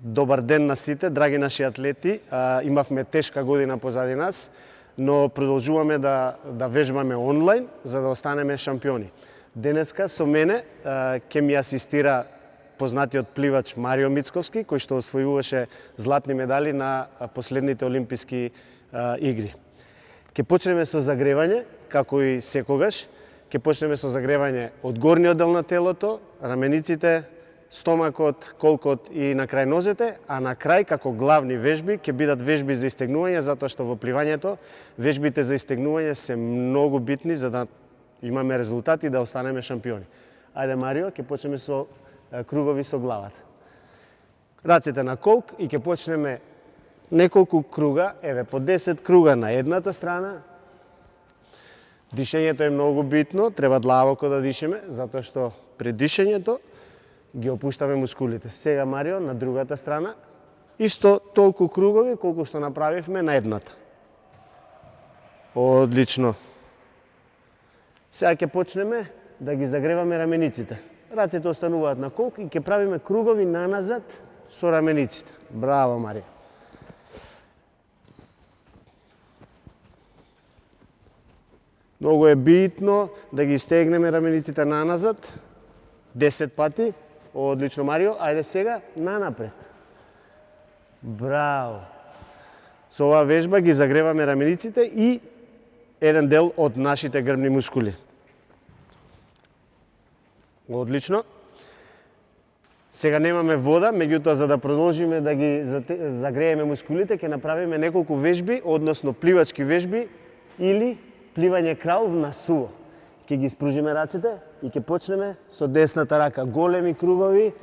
Добар ден на сите, драги наши атлети. Имавме тешка година позади нас, но продолжуваме да вежбаме онлайн за да останеме шампиони. Денеска со мене ќе ми асистира познатиот пливач Марио Мицковски, кој што освојуваше златни медали на последните олимписки игри. Ќе почнеме со загревање, како и секогаш. Ќе почнеме со загревање од горниот дел на телото, рамениците, стомакот, колкот и на крај нозете, а на крај како главни вежби ќе бидат вежби за истегнување, затоа што во пливањето вежбите за истегнување се многу битни за да имаме резултати и да останеме шампиони. Ајде Марио, ќе почнеме со кругови со главата. Рацете на колк и ќе почнеме неколку круга, еве по 10 круга на едната страна. Дишењето е многу битно, треба длабоко да дишеме, затоа што при дишењето ги опуштаме мускулите. Сега Марио на другата страна, исто толку кругови колку што направивме на едната. Одлично. Сега ќе почнеме да ги загреваме рамениците. Рацете остануваат на колк и ќе правиме кругови наназад со рамениците. Браво, Марио. Многу е битно да ги стегнеме рамениците наназад 10 пати. Одлично, Марио. Ајде сега нанапред. Браво. Со оваа вежба ги загреваме рамениците и еден дел од нашите грбни мускули. Одлично. Сега немаме вода, меѓутоа за да продолжиме да ги загрееме мускулите, ќе направиме неколку вежби, односно пливачки вежби или пливање крал на суво. Ќе ги спружиме рацете и ќе почнеме со десната рака. Големи кругови,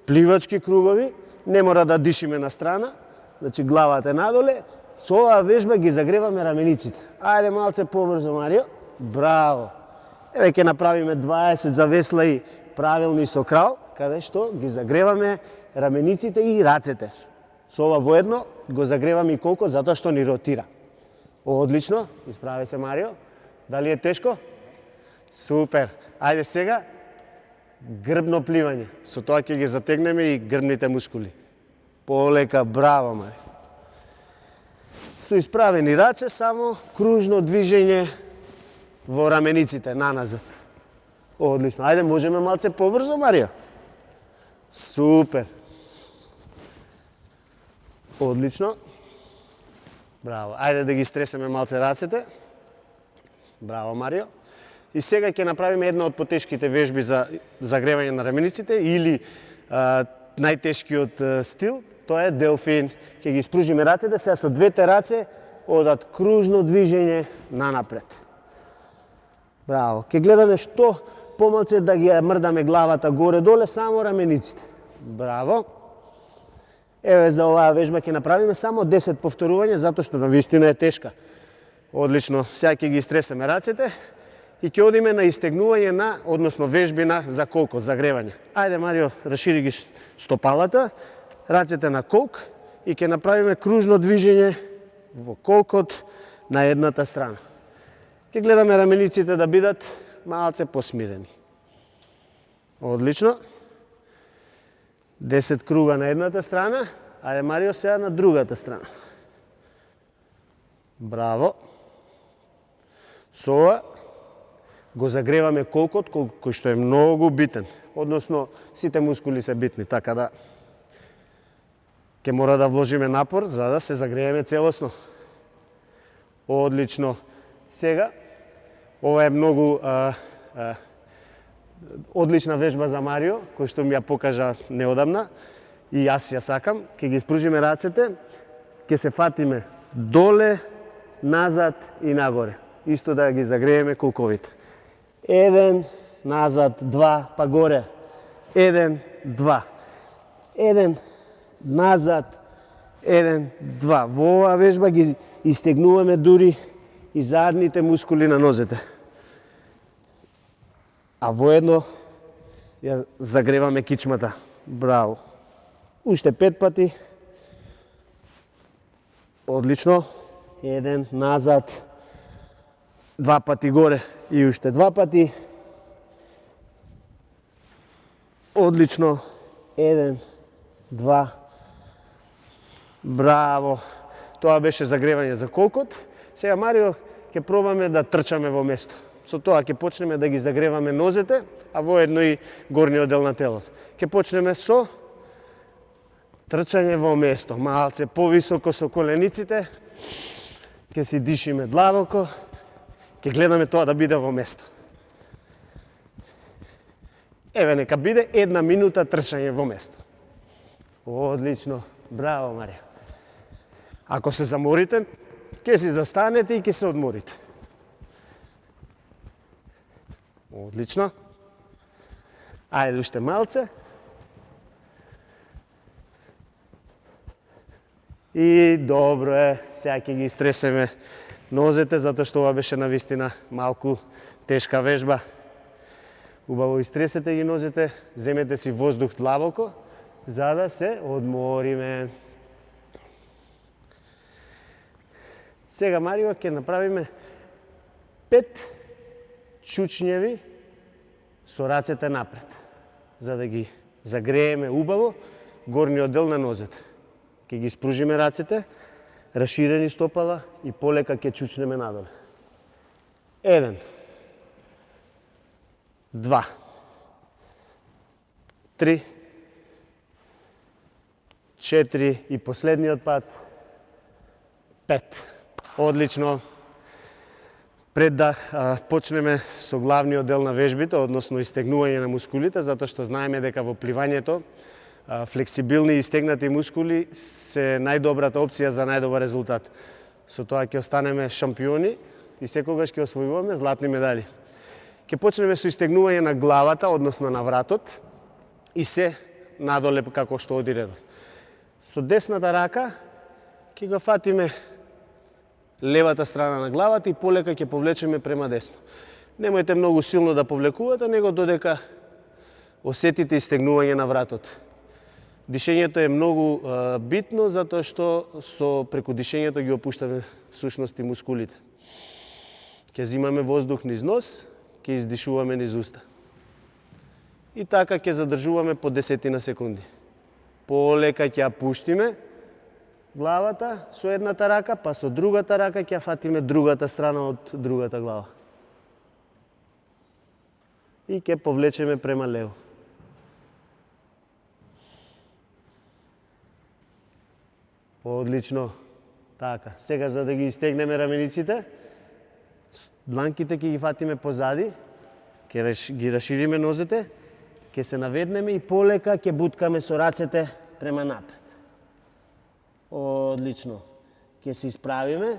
пливачки кругови, не мора да дишиме на страна, значи главата е надоле. Со оваа вежба ги загреваме рамениците. Ајде малце побрзо, Марио. Браво. Еве ќе направиме 20 завеслаи правилни со крал, каде што ги загреваме рамениците и рацете. Со ова воедно го загреваме и колко, затоа што ни ротира. Одлично, исправи се Марио. Дали е тешко? Супер. Ајде сега грбно пливање. Со тоа ќе ги затегнеме и грбните мускули. Полека, браво, Марио. Со исправени раце, само кружно движење во рамениците, наназад. Одлично. Ајде, можеме малце побрзо, Марио? Супер. Одлично. Браво. Ајде да ги стресеме малце рацете. Браво, Марио. И сега ќе направиме една од потешките вежби за загревање на рамениците или најтешкиот стил, тоа е делфин. Ќе ги спружиме рацете, сега со двете раце одат кружно движење нанапред. Браво. Ќе гледаме што помалце да ги мрдаме главата горе-доле, само рамениците. Браво. Еве за оваа вежба ќе направиме само 10 повторувања, затоа што навистина е тешка. Одлично. Сега ќе ги стресеме рацете и ќе одиме на истегнување на, односно вежби на за колкот, загревање. Ајде, Марио, расшири ги стопалата, рацете на колк и ќе направиме кружно движење во колкот на едната страна. Ќе гледаме рамениците да бидат малце посмирени. Одлично. 10 круга на едната страна. Ајде, Марио, сега на другата страна. Браво. Со ова го загреваме колкот, кој што е многу битен. Односно, сите мускули се битни, така да ќе мора да вложиме напор за да се загрееме целосно. Одлично. Сега, ова е многу одлична вежба за Марио, кој што ми ја покажа неодамна и јас ја сакам. Ќе ги спружиме рацете, ќе се фатиме доле, назад и нагоре. Исто да ги загрееме колковите. 1, назад, 2, па горе. 1, 2. 1, назад, 1, 2. Во оваа вежба ги истегнуваме дури и задните мускули на нозете. А воедно ја загреваме кичмата. Браво. Уште 5 пати. Одлично. 1, назад. 2 пати горе и уште 2 пати. Одлично. 1, 2, Браво! Тоа беше загревање за колкот. Сега, Марио, ќе пробаме да трчаме во место. Со тоа ќе почнеме да ги загреваме нозете, а воедно и горниот дел на телото. Ќе почнеме со трчање во место. Малце повисоко со колениците. Ќе си дишиме длабоко. Ќе гледаме тоа да биде во место. Еве, нека биде 1 минута трчање во место. Одлично. Браво, Марија. Ако се заморите, ќе си застанете и ќе се одморите. Одлично. Ајде уште малце. И добро е. Сега ќе ги истресеме нозете, затоа што ова беше навистина малку тешка вежба. Убаво истресете ги нозете, земете си воздух длабоко, за да се одмориме. Сега, Марио, ќе направиме 5 чучњеви со рацете напред, за да ги загрееме убаво горниот дел на нозете. Ќе ги спружиме рацете, расширени стопала и полека ќе чучнеме надоле. 1, 2, 3, 4 и последниот пат 5. Одлично. Пред да почнеме со главниот дел на вежбите, односно истегнување на мускулите, затоа што знаеме дека во пливањето флексибилни и стегнати мускули се најдобрата опција за најдобар резултат. Со тоа ќе останеме шампиони и секогаш ќе освојуваме златни медали. Ќе почнеме со истегнување на главата, односно на вратот, и се надоле како што оди редот. Со десната рака ќе го фатиме левата страна на главата и полека ќе повлечеме према десно. Немојте многу силно да повлекувате, него додека осетите истегнување на вратот. Дишењето е многу битно, затоа што преку дишењето ги опуштаме всушност и мускулите. Ќе зимаме воздух низ нос, ќе издишуваме низ уста. И така ќе задржуваме по 10 на секунди. Полека ќе ја пуштиме главата со едната рака, па со другата рака ќе фатиме другата страна од другата глава. И ќе повлечеме према лево. Одлично. Така, сега за да ги истегнеме рамениците, дланките ќе ги фатиме позади, ќе ги расшириме нозете, ќе се наведнеме и полека ќе буткаме со рацете према напред. Одлично. Ќе се исправиме,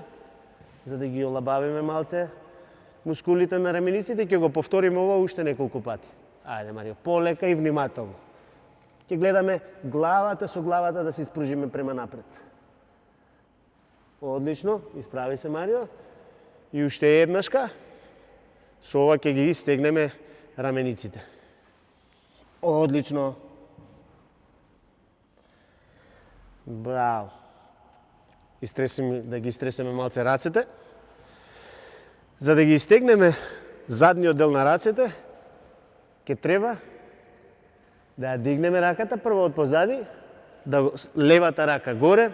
за да ги олабавиме малце мускулите на рамениците, ќе го повториме ова уште неколку пати. Ајде, Марио, полека и внимателно. Ќе гледаме главата со главата да се испружиме према напред. Одлично, исправи се, Марио. И уште еднашка, со ова ќе ги стегнеме рамениците. Одлично. Браво. Да ги истресеме малце рацете. За да ги истегнеме задниот дел на рацете, ќе треба да ја дигнеме раката прво од позади, левата рака горе,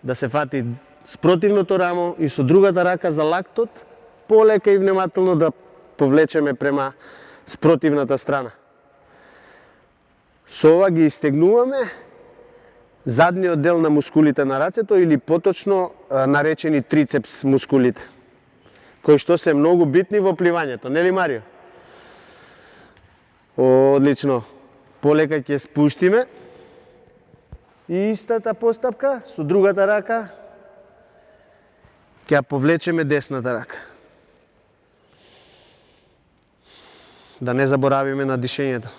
да се фати спротивното рамо и со другата рака за лактот, полека и внимателно да повлечеме према спротивната страна. Со ова ги истегнуваме задниот дел на мускулите на рацето или поточно наречени трицепс мускулите, кои што се многу битни во пливањето, нели, Марио? Одлично. Полека ќе спуштиме и истата постапка со другата рака ќе ја повлечеме десната рака. Да не заборавиме на дишењето.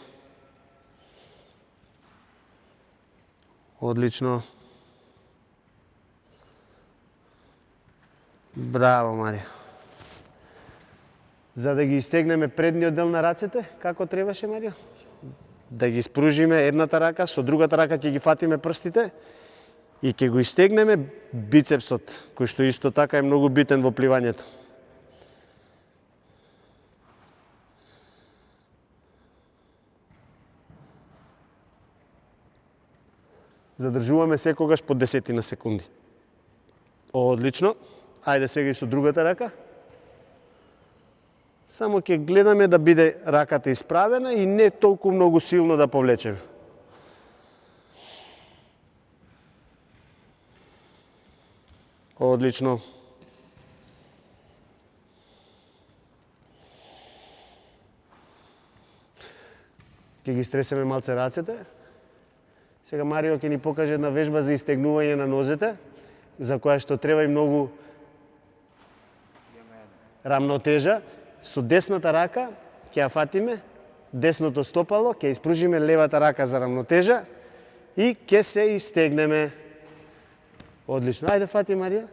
Одлично. Браво, Марија. За да ги истегнеме предниот дел на рацете, како требаше, Марио? Да ги спружиме едната рака, со другата рака ќе ги фатиме прстите и ќе го истегнеме бицепсот, кој што исто така е многу битен во пливањето. Задржуваме секогаш по 10 на секунди. Одлично. Ајде сега и со другата рака. Само ќе гледаме да биде раката исправена и не толку многу силно да повлечеме. Одлично. Ќе ги стресеме малце рацете. Сега Марио ќе ни покаже една вежба за истегнување на нозете, за која што треба и многу рамнотежа. Со десната рака ќе ја фатиме десното стопало, ќе испружиме левата рака за рамнотежа и ќе се истегнеме. Одлично. Ајде фати, Марија.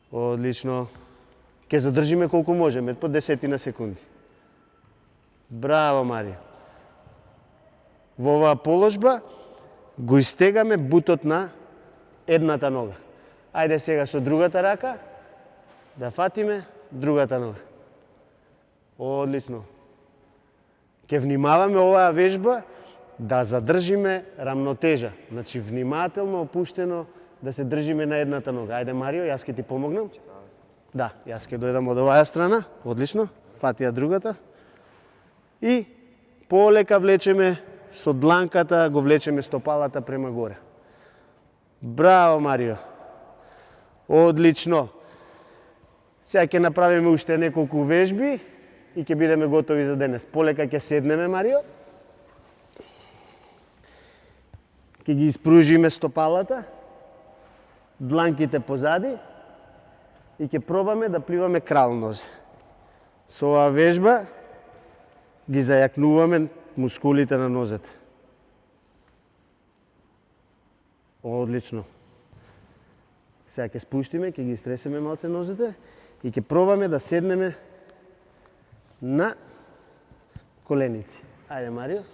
Одлично. Ќе задржиме колку можеме, по 10 на секунди. Браво, Марија. Во оваа положба го истегаме бутот на едната нога. Ајде сега со другата рака да фатиме другата нога. Одлично. Ќе внимаваме оваа вежба да задржиме рамнотежа. Значи внимателно, опуштено да се држиме на едната нога. Ајде Марио, јас ќе ти помогнам. Да, јас ќе дојдам од оваа страна. Одлично. Фати ја другата. И полека влечеме со дланката, го влечеме стопалата према горе. Браво, Марио. Одлично. Сега ќе направиме уште неколку вежби и ќе бидеме готови за денес. Полека ќе седнеме, Марио. Ќе ги испружиме стопалата, дланките позади и ќе пробаме да пливаме крал нозе. Со оваа вежба ги зајакнуваме мускулите на нозете. Одлично. Сега ќе спуштиме, ќе ги стресеме малце нозете и ќе пробаме да седнеме на коленици. Ајде, Марио.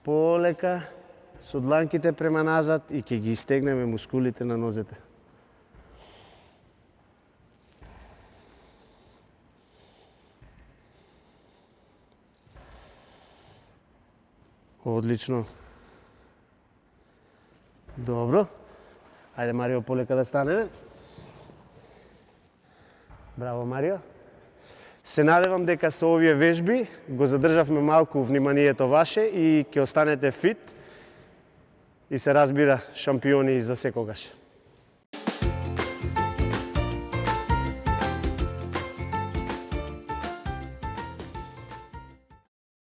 Полека, со дланките према назад и ќе ги истегнеме мускулите на нозете. Одлично. Добро. Ајде, Марио, полека да станеме. Браво, Марио. Се надевам дека со овие вежби го задржавме малку вниманието ваше и ќе останете фит и се разбира шампиони за секогаш.